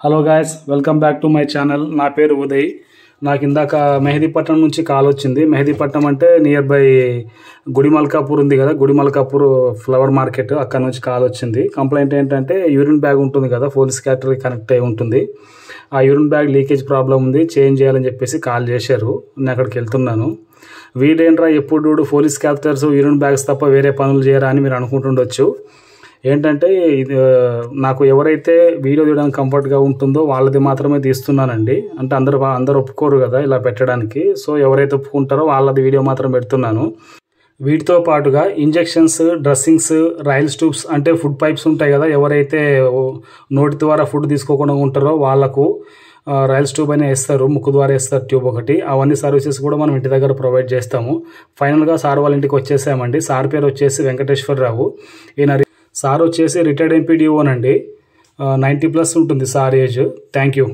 Hello guys, welcome back to my channel. నా పేరు ఉదయ్. నాకు ఇందాక మెహదీపట్నం నుంచి కాల్ వచ్చింది. మెహదీపట్నం అంటే నియర్ బై గుడిమల్కాపూర్ ఉంది కదా, గుడిమల్కాపూర్ ఫ్లవర్ మార్కెట్, అక్కడ నుంచి కాల్ వచ్చింది. కంప్లైంట్ ఏంటంటే యూరిన్ బ్యాగ్ ఉంటుంది కదా, పోలీస్ క్యాటరీ కనెక్ట్ అయి ఉంటుంది. ఆ యూరిన్ బ్యాగ్ లీకేజ్ ప్రాబ్లం ఉంది, చేంజ్ చేయాలని చెప్పేసి కాల్ చేశారు. నేను అక్కడికి వెళ్తున్నాను. వీడేంట్రా ఎప్పుడు పోలీస్ క్యాప్చర్స్ యూరిన్ బ్యాగ్స్ తప్ప వేరే పనులు చేయరా అని మీరు అనుకుంటుండొచ్చు. ఏంటంటే ఇది నాకు ఎవరైతే వీడియో తీయడానికి కంఫర్ట్గా ఉంటుందో వాళ్ళది మాత్రమే తీస్తున్నానండి. అంటే అందరూ ఒప్పుకోరు కదా ఇలా పెట్టడానికి. సో ఎవరైతే ఒప్పుకుంటారో వాళ్ళది వీడియో మాత్రం పెడుతున్నాను. వీటితో పాటుగా ఇంజెక్షన్స్, డ్రెస్సింగ్స్, రైల్స్ ట్యూబ్స్ అంటే ఫుడ్ పైప్స్ ఉంటాయి కదా, ఎవరైతే నోటి ద్వారా ఫుడ్ తీసుకోకుండా ఉంటారో వాళ్ళకు రైల్స్ ట్యూబ్ అయినా వేస్తారు, ముక్కు ద్వారా వేస్తారు ట్యూబ్ ఒకటి. అవన్నీ సర్వీసెస్ కూడా మనం ఇంటి దగ్గర ప్రొవైడ్ చేస్తాము. ఫైనల్గా సార్ వాళ్ళ ఇంటికి వచ్చేసామండి. సార్ పేరు వచ్చేసి వెంకటేశ్వరరావు. సార్ వచ్చేసి రిటైర్డ్ ఎంపీడీఓనండి. 90+ ఉంటుంది సార్ ఏజ్. Thank you.